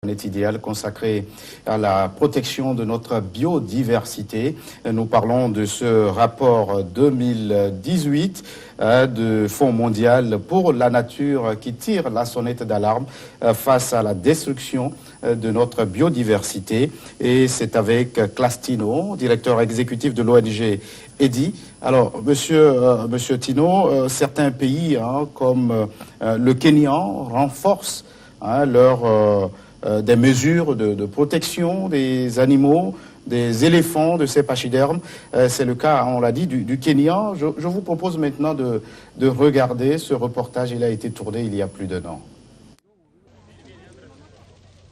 Planète idéale consacrée à la protection de notre biodiversité. Nous parlons de ce rapport 2018 du Fonds mondial pour la nature qui tire la sonnette d'alarme face à la destruction de notre biodiversité. Et c'est avec Claes Tino, directeur exécutif de l'ONG EDI. Alors, monsieur Tino, certains pays comme le Kenya renforcent des mesures de protection des animaux, des éléphants, de ces pachydermes. C'est le cas, on l'a dit, du Kenya. Je vous propose maintenant de regarder ce reportage. Il a été tourné il y a plus d'un an.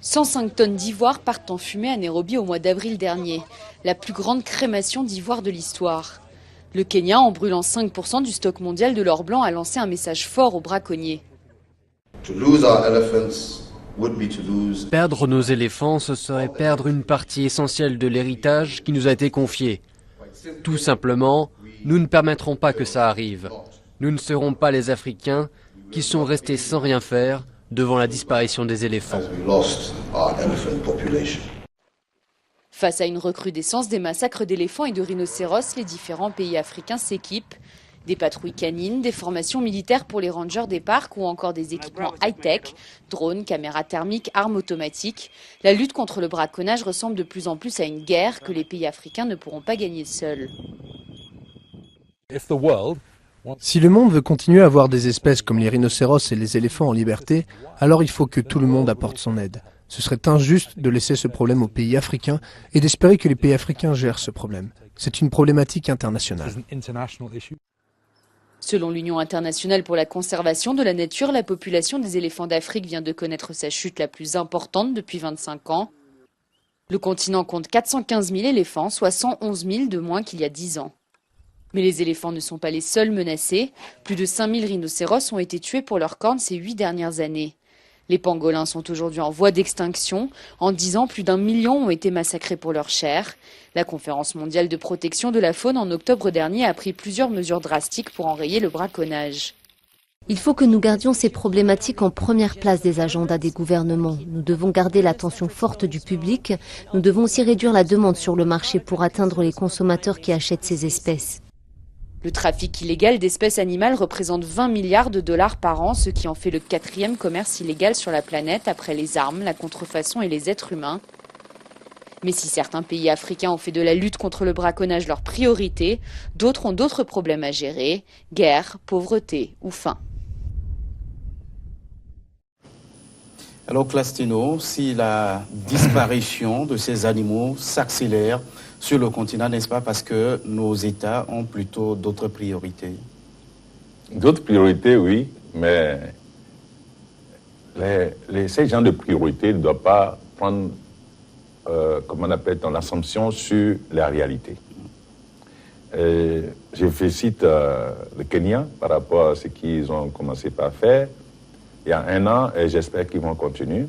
105 tonnes d'ivoire partent en fumée à Nairobi au mois d'avril dernier. La plus grande crémation d'ivoire de l'histoire. Le Kenya, en brûlant 5% du stock mondial de l'or blanc, a lancé un message fort aux braconniers. Perdre nos éléphants, ce serait perdre une partie essentielle de l'héritage qui nous a été confié. Tout simplement, nous ne permettrons pas que ça arrive. Nous ne serons pas les Africains qui sont restés sans rien faire devant la disparition des éléphants. Face à une recrudescence des massacres d'éléphants et de rhinocéros, les différents pays africains s'équipent. Des patrouilles canines, des formations militaires pour les rangers des parcs ou encore des équipements high-tech, drones, caméras thermiques, armes automatiques. La lutte contre le braconnage ressemble de plus en plus à une guerre que les pays africains ne pourront pas gagner seuls. Si le monde veut continuer à avoir des espèces comme les rhinocéros et les éléphants en liberté, alors il faut que tout le monde apporte son aide. Ce serait injuste de laisser ce problème aux pays africains et d'espérer que les pays africains gèrent ce problème. C'est une problématique internationale. Selon l'Union internationale pour la conservation de la nature, la population des éléphants d'Afrique vient de connaître sa chute la plus importante depuis 25 ans. Le continent compte 415 000 éléphants, soit 111 000 de moins qu'il y a 10 ans. Mais les éléphants ne sont pas les seuls menacés. Plus de 5 000 rhinocéros ont été tués pour leurs cornes ces 8 dernières années. Les pangolins sont aujourd'hui en voie d'extinction. En 10 ans, plus d'1 million ont été massacrés pour leur chair. La Conférence mondiale de protection de la faune en octobre dernier a pris plusieurs mesures drastiques pour enrayer le braconnage. Il faut que nous gardions ces problématiques en première place des agendas des gouvernements. Nous devons garder l'attention forte du public. Nous devons aussi réduire la demande sur le marché pour atteindre les consommateurs qui achètent ces espèces. Le trafic illégal d'espèces animales représente 20 milliards de dollars par an, ce qui en fait le 4e commerce illégal sur la planète après les armes, la contrefaçon et les êtres humains. Mais si certains pays africains ont fait de la lutte contre le braconnage leur priorité, d'autres ont d'autres problèmes à gérer, guerre, pauvreté ou faim. Alors Claes Tino, si la disparition de ces animaux s'accélère sur le continent, n'est-ce pas parce que nos États ont plutôt d'autres priorités? D'autres priorités, oui, mais ces gens de priorités ne doivent pas prendre, comment on appelle, dans l'assumption sur la réalité. Je félicite le Kenya par rapport à ce qu'ils ont commencé par faire il y a 1 an et j'espère qu'ils vont continuer.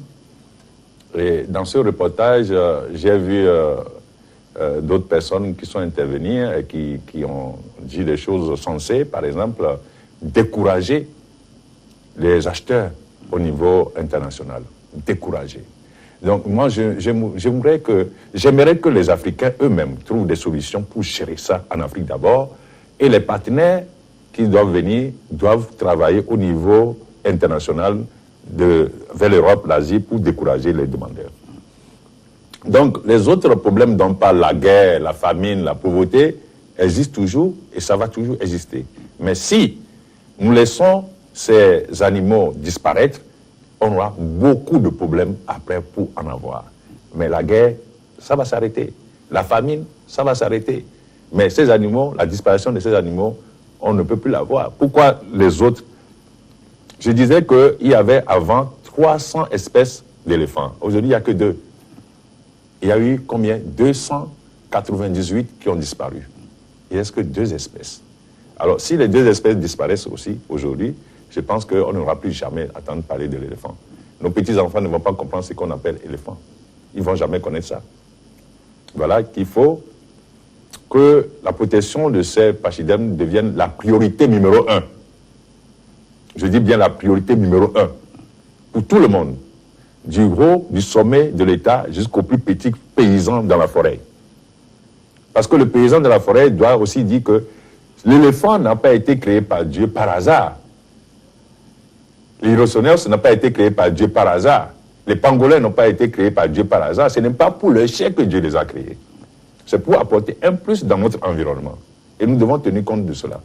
Et dans ce reportage, j'ai vu d'autres personnes qui sont intervenues et qui ont dit des choses sensées, par exemple, décourager les acheteurs au niveau international. Décourager. Donc moi, j'aimerais que les Africains eux-mêmes trouvent des solutions pour gérer ça en Afrique d'abord, et les partenaires qui doivent venir doivent travailler au niveau international vers l'Europe, l'Asie, pour décourager les demandeurs. Donc, les autres problèmes dont parle la guerre, la famine, la pauvreté, existent toujours et ça va toujours exister. Mais si nous laissons ces animaux disparaître, on aura beaucoup de problèmes après pour en avoir. Mais la guerre, ça va s'arrêter. La famine, ça va s'arrêter. Mais ces animaux, la disparition de ces animaux, on ne peut plus la voir. Pourquoi les autres? Je disais qu'il y avait avant 300 espèces d'éléphants. Aujourd'hui, il n'y a que 2. Il y a eu combien? 298 qui ont disparu. Il ne reste que 2 espèces. Alors, si les 2 espèces disparaissent aussi aujourd'hui, je pense qu'on n'aura plus jamais entendu parler de l'éléphant. Nos petits-enfants ne vont pas comprendre ce qu'on appelle éléphant. Ils ne vont jamais connaître ça. Voilà qu'il faut que la protection de ces pachydermes devienne la priorité numéro 1. Je dis bien la priorité numéro 1 pour tout le monde. du haut, du sommet de l'État jusqu'au plus petit paysan dans la forêt. Parce que le paysan de la forêt doit aussi dire que l'éléphant n'a pas été créé par Dieu par hasard. Les rhinocéros n'a pas été créé par Dieu par hasard. Les pangolins n'ont pas été créés par Dieu par hasard. Ce n'est pas pour le chèque que Dieu les a créés. C'est pour apporter un plus dans notre environnement. Et nous devons tenir compte de cela.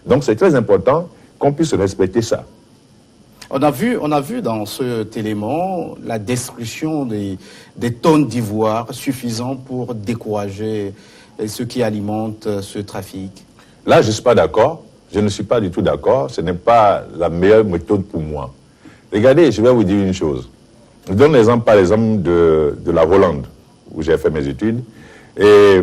Donc c'est très important qu'on puisse respecter ça. On a vu dans cet élément la destruction des tonnes d'ivoire suffisant pour décourager ceux qui alimentent ce trafic. Là, je ne suis pas d'accord. Je ne suis pas du tout d'accord. Ce n'est pas la meilleure méthode pour moi. Regardez, je vais vous dire une chose. Je donne l'exemple, par exemple, de la Hollande, où j'ai fait mes études. Et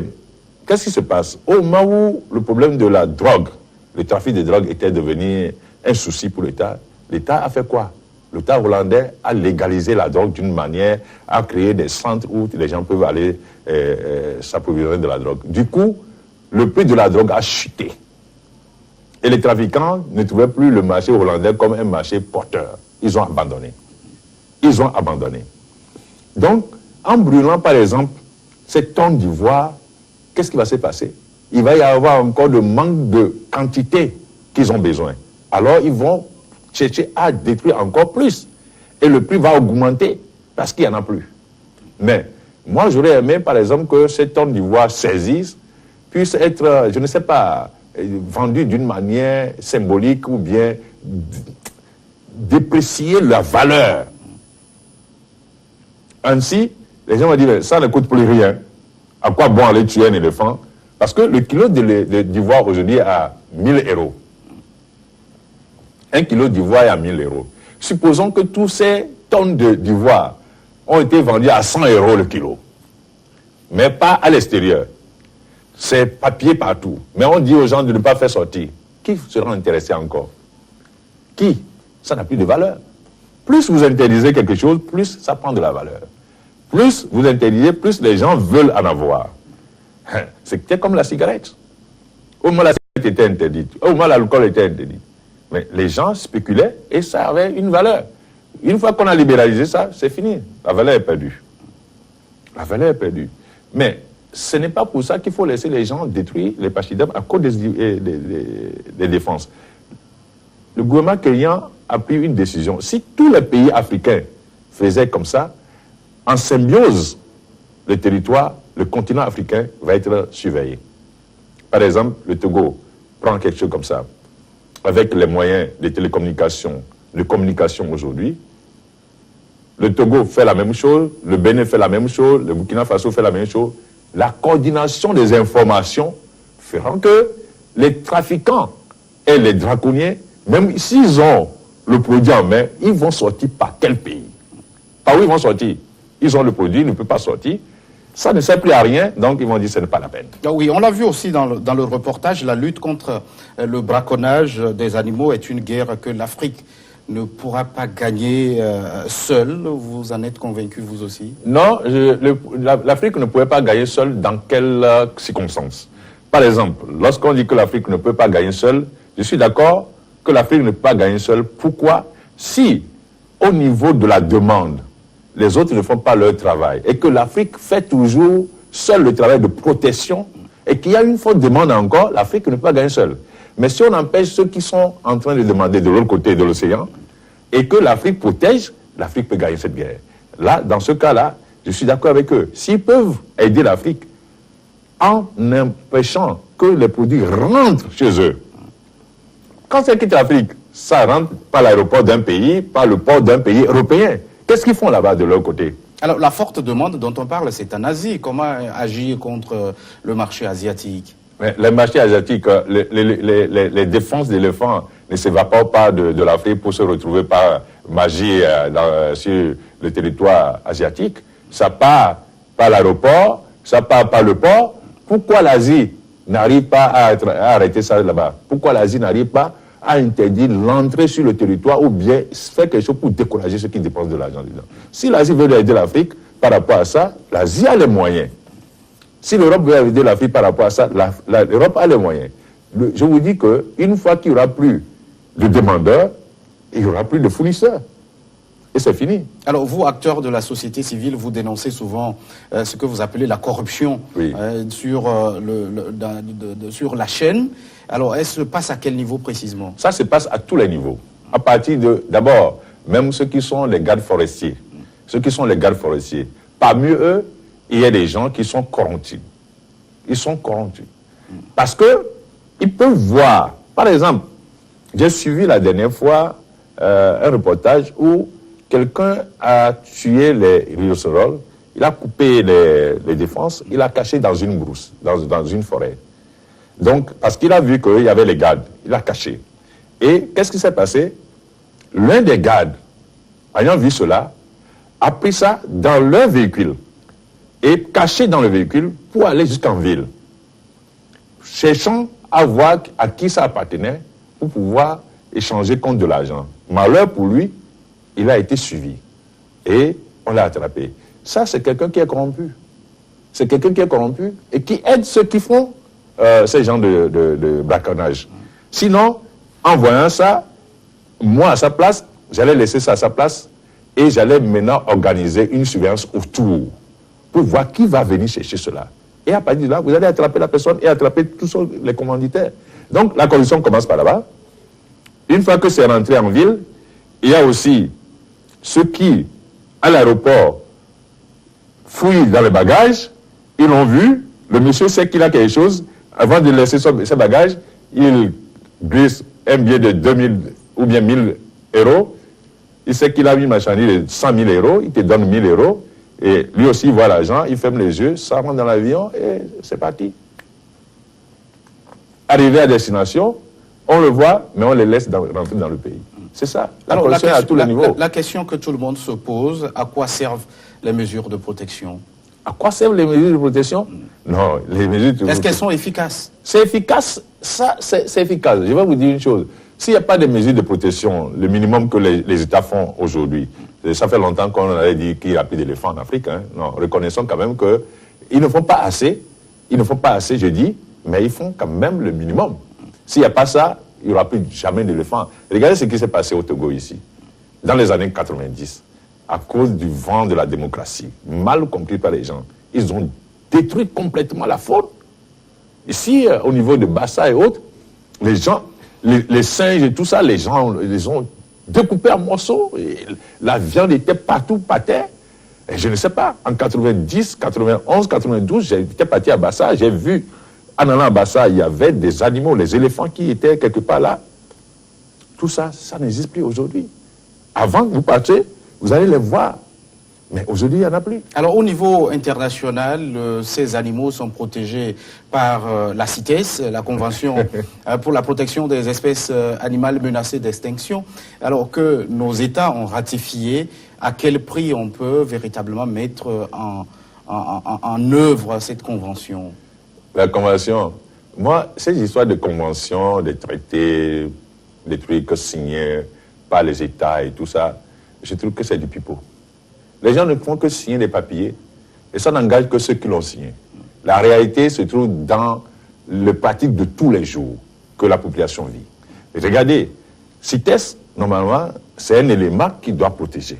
qu'est-ce qui se passe? Au moment où le problème de la drogue, le trafic de drogue était devenu un souci pour l'État, l'État a fait quoi? L'État hollandais a légalisé la drogue d'une manière à créer des centres où les gens peuvent aller s'approvisionner de la drogue. Du coup, le prix de la drogue a chuté. Et les trafiquants ne trouvaient plus le marché hollandais comme un marché porteur. Ils ont abandonné. Ils ont abandonné. Donc, en brûlant, par exemple, ces tonnes d'ivoire, qu'est-ce qui va se passer? Il va y avoir encore de manque de quantité qu'ils ont besoin. Alors, ils vont chercher à détruire encore plus. Et le prix va augmenter parce qu'il n'y en a plus. Mais moi, j'aurais aimé, par exemple, que ces tonnes d'ivoire saisies puissent être, je ne sais pas, vendues d'une manière symbolique ou bien déprécier la valeur. Ainsi, les gens vont dire, ça ne coûte plus rien. À quoi bon aller tuer un éléphant? Parce que le kilo d'ivoire aujourd'hui est à 1000 €. Un kilo d'ivoire est à 1000 €. Supposons que tous ces tonnes d'ivoire ont été vendues à 100 € le kilo. Mais pas à l'extérieur. C'est papier partout. Mais on dit aux gens de ne pas faire sortir. Qui sera intéressé encore? Qui? Ça n'a plus de valeur. Plus vous interdisez quelque chose, plus ça prend de la valeur. Plus vous interdisez, plus les gens veulent en avoir. C'était comme la cigarette. Au moment où la cigarette était interdite, au moment où l'alcool était interdit. Mais les gens spéculaient et ça avait une valeur. Une fois qu'on a libéralisé ça, c'est fini. La valeur est perdue. La valeur est perdue. Mais ce n'est pas pour ça qu'il faut laisser les gens détruire les pachydermes à cause des défenses. Le gouvernement kenyan a pris une décision. Si tous les pays africains faisaient comme ça, en symbiose, le territoire, le continent africain va être surveillé. Par exemple, le Togo prend quelque chose comme ça. Avec les moyens de télécommunication, de communication aujourd'hui, le Togo fait la même chose, le Bénin fait la même chose, le Burkina Faso fait la même chose. La coordination des informations fera que les trafiquants et les braconniers, même s'ils ont le produit en main, ils vont sortir par quel pays? Par où ils vont sortir? Ils ont le produit, ils ne peuvent pas sortir. Ça ne sert plus à rien, donc ils vont dire que ce n'est pas la peine. Oui, on l'a vu aussi dans le reportage, la lutte contre le braconnage des animaux est une guerre que l'Afrique ne pourra pas gagner seule. Vous en êtes convaincu, vous aussi? Non, l'Afrique ne pouvait pas gagner seule dans quelles circonstances? Par exemple, lorsqu'on dit que l'Afrique ne peut pas gagner seule, je suis d'accord que l'Afrique ne peut pas gagner seule. Pourquoi? Si, au niveau de la demande, les autres ne font pas leur travail et que l'Afrique fait toujours seule le travail de protection et qu'il y a une forte demande encore, l'Afrique ne peut pas gagner seule. Mais si on empêche ceux qui sont en train de demander de l'autre côté de l'océan et que l'Afrique protège, l'Afrique peut gagner cette guerre. Là, dans ce cas-là, je suis d'accord avec eux. S'ils peuvent aider l'Afrique en empêchant que les produits rentrent chez eux. Quand ça quitte l'Afrique, ça rentre par l'aéroport d'un pays, par le port d'un pays européen. Qu'est-ce qu'ils font là-bas de leur côté? Alors, la forte demande dont on parle, c'est en Asie. Comment agir contre le marché asiatique? Mais les marchés asiatiques, les défenses d'éléphants ne s'évaporent pas de l'Afrique pour se retrouver par magie sur le territoire asiatique. Ça part par l'aéroport, ça part par le port. Pourquoi l'Asie n'arrive pas à arrêter ça là-bas? Pourquoi l'Asie n'arrive pas à interdire l'entrée sur le territoire ou bien faire quelque chose pour décourager ceux qui dépensent de l'argent dedans? Si l'Asie veut aider l'Afrique par rapport à ça, l'Asie a les moyens. Si l'Europe veut aider l'Afrique par rapport à ça, l'Europe a les moyens. Je vous dis qu'une fois qu'il n'y aura plus de demandeurs, il n'y aura plus de fournisseurs. et c'est fini. Alors vous, acteurs de la société civile, vous dénoncez souvent ce que vous appelez la corruption sur la chaîne. Alors, elle se passe à quel niveau précisément? Ça se passe à tous les niveaux. À partir de, d'abord, même ceux qui sont les gardes forestiers. Ceux qui sont les gardes forestiers. Parmi eux, il y a des gens qui sont corrompus. Ils sont corrompus. Parce que ils peuvent voir. Par exemple, j'ai suivi la dernière fois un reportage où quelqu'un a tué les rhinocéros, il a coupé les défenses, il a caché dans une brousse, dans une forêt. Donc, parce qu'il a vu qu'il y avait les gardes, il a caché. Et qu'est-ce qui s'est passé? L'un des gardes, ayant vu cela, a pris ça dans leur véhicule et caché dans le véhicule pour aller jusqu'en ville, cherchant à voir à qui ça appartenait pour pouvoir échanger contre de l'argent. Malheur pour lui, il a été suivi et on l'a attrapé. Ça, c'est quelqu'un qui est corrompu. C'est quelqu'un qui est corrompu et qui aide ceux qui font ces gens de braconnage. Sinon, en voyant ça, moi à sa place, j'allais laisser ça à sa place et j'allais maintenant organiser une surveillance autour pour voir qui va venir chercher cela. Et à partir de là, vous allez attraper la personne et attraper tous les commanditaires. Donc la corruption commence par là-bas. Une fois que c'est rentré en ville, il y a aussi ceux qui, à l'aéroport, fouillent dans les bagages, ils l'ont vu, le monsieur sait qu'il a quelque chose, avant de laisser ses bagages, il glisse un billet de 2000 ou bien 1000 euros, il sait qu'il a une marchandise de 100 000 euros, il te donne 1000 euros, et lui aussi il voit l'argent, il ferme les yeux, ça rentre dans l'avion et c'est parti. Arrivé à destination, on le voit, mais on les laisse rentrer dans le pays. C'est ça. Alors, à tous les niveaux. La question que tout le monde se pose, à quoi servent les mesures de protection? À quoi servent les mesures de protection? Non, les mesures de protection... Est-ce qu'elles sont efficaces? C'est efficace, ça, c'est efficace. Je vais vous dire une chose. S'il n'y a pas de mesures de protection, le minimum que les États font aujourd'hui, ça fait longtemps qu'on avait dit qu'il n'y a plus d'éléphants en Afrique. Hein. Non, reconnaissons quand même qu'ils ne font pas assez. Ils ne font pas assez, je dis, mais ils font quand même le minimum. S'il n'y a pas ça, il n'y aura plus jamais d'éléphants. Regardez ce qui s'est passé au Togo ici, dans les années 90, à cause du vent de la démocratie, mal compris par les gens. Ils ont détruit complètement la faune. Ici, au niveau de Bassa et autres, les gens, les singes et tout ça, les gens les ont découpés en morceaux. Et la viande était partout par terre. Et je ne sais pas, en 90, 91, 92, j'étais parti à Bassa, j'ai vu, en allant à Bassa, il y avait des animaux, les éléphants qui étaient quelque part là. Tout ça, ça n'existe plus aujourd'hui. Avant que vous partiez, vous allez les voir. Mais aujourd'hui, il n'y en a plus. Alors, au niveau international, ces animaux sont protégés par la CITES, la Convention pour la protection des espèces animales menacées d'extinction, alors que nos États ont ratifié. À quel prix on peut véritablement mettre en œuvre cette convention? La convention, moi, cette histoire de convention, de traités, des trucs signés par les États et tout ça, je trouve que c'est du pipeau. Les gens ne font que signer des papiers et ça n'engage que ceux qui l'ont signé. La réalité se trouve dans le pratique de tous les jours que la population vit. Et regardez, CITES, normalement, c'est un élément qui doit protéger.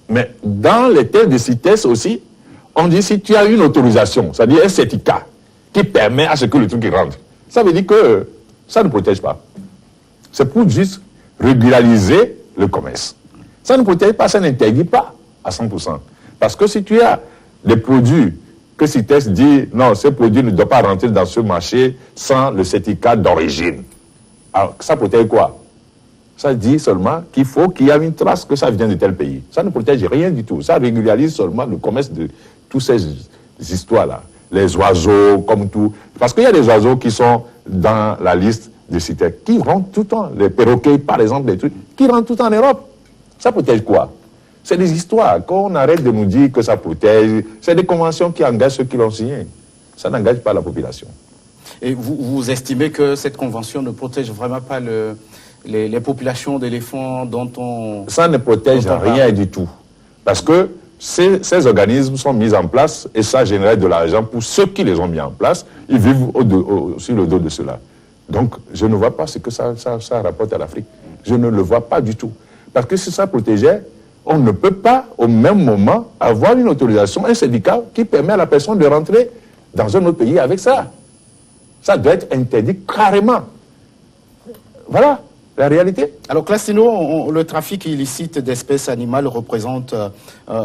Mais dans les textes de CITES aussi, on dit si tu as une autorisation, c'est-à-dire un certificat qui permet à ce que le truc rentre, ça veut dire que ça ne protège pas. C'est pour juste régulariser le commerce. Ça ne protège pas, ça n'interdit pas à 100%. Parce que si tu as des produits que CITES dit, non, ce produit ne doit pas rentrer dans ce marché sans le certificat d'origine. Alors, ça protège quoi? Ça dit seulement qu'il faut qu'il y ait une trace que ça vient de tel pays. Ça ne protège rien du tout. Ça régularise seulement le commerce de toutes ces histoires-là. Les oiseaux, comme tout. Parce qu'il y a des oiseaux qui sont dans la liste de CITES, qui rentrent tout le temps. Les perroquets, par exemple, des trucs, qui rentrent tout le temps en Europe. Ça protège quoi? C'est des histoires. Qu'on arrête de nous dire que ça protège, c'est des conventions qui engagent ceux qui l'ont signé. Ça n'engage pas la population. Et vous estimez que cette convention ne protège vraiment pas les populations d'éléphants dont on... Ça ne protège rien du tout. Parce que ces organismes sont mis en place et ça génère de l'argent pour ceux qui les ont mis en place. Ils vivent sur le dos de cela. Donc, je ne vois pas ce que ça rapporte à l'Afrique. Je ne le vois pas du tout. Parce que si ça protégeait, on ne peut pas au même moment avoir une autorisation, un syndicat qui permet à la personne de rentrer dans un autre pays avec ça. Ça doit être interdit carrément. Voilà la réalité. Alors, Clastino, le trafic illicite d'espèces animales représente,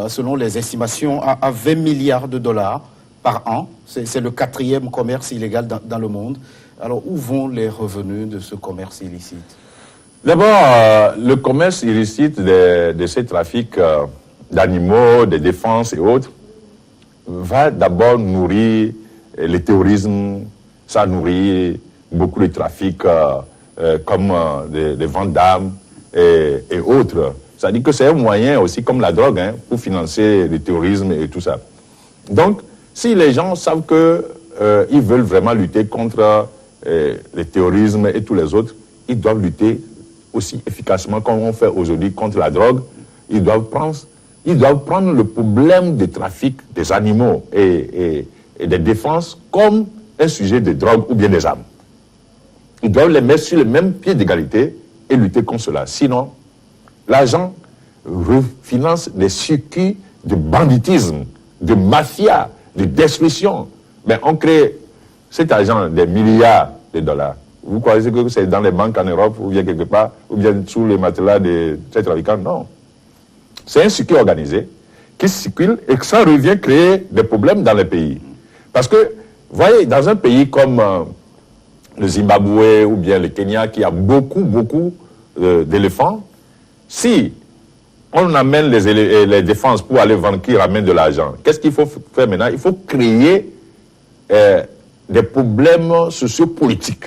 selon les estimations, à 20 milliards de dollars par an. C'est le 4e commerce illégal dans le monde. Alors, où vont les revenus de ce commerce illicite? D'abord, le commerce illicite de ces trafics d'animaux, de défense et autres, va d'abord nourrir le terrorisme, ça nourrit beaucoup de trafics comme des ventes d'armes et autres. Ça dit que c'est un moyen aussi, comme la drogue, hein, pour financer le terrorisme et tout ça. Donc, si les gens savent qu'ils veulent vraiment lutter contre le terrorisme et tous les autres, ils doivent lutter aussi efficacement comme on fait aujourd'hui contre la drogue. Ils doivent prendre le problème du trafic des animaux et des défenses comme un sujet de drogue ou bien des armes. Ils doivent les mettre sur le même pied d'égalité et lutter contre cela. Sinon, l'argent refinance des circuits de banditisme, de mafia, de destruction. Mais on crée cet argent des milliards de dollars. Vous croyez que c'est dans les banques en Europe ou bien quelque part, ou bien sous les matelas de ces trafiquants? Non. C'est un circuit organisé qui circule et que ça revient créer des problèmes dans les pays. Parce que, vous voyez, dans un pays comme le Zimbabwe ou bien le Kenya, qui a beaucoup d'éléphants, si on amène les défenses pour aller vendre, qui ramènent de l'argent, qu'est-ce qu'il faut faire maintenant? Il faut créer des problèmes sociopolitiques,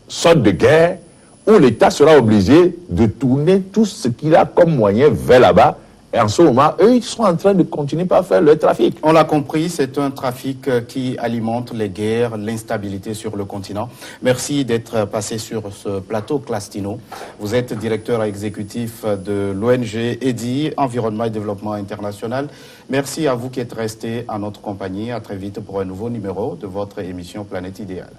sorte de guerre, où l'État sera obligé de tourner tout ce qu'il a comme moyen vers là-bas. Et en ce moment, eux, ils sont en train de continuer par faire le trafic. On l'a compris, c'est un trafic qui alimente les guerres, l'instabilité sur le continent. Merci d'être passé sur ce plateau, Clastino. Vous êtes directeur exécutif de l'ONG EDI, Environnement et Développement International. Merci à vous qui êtes restés à notre compagnie. À très vite pour un nouveau numéro de votre émission Planète Idéale.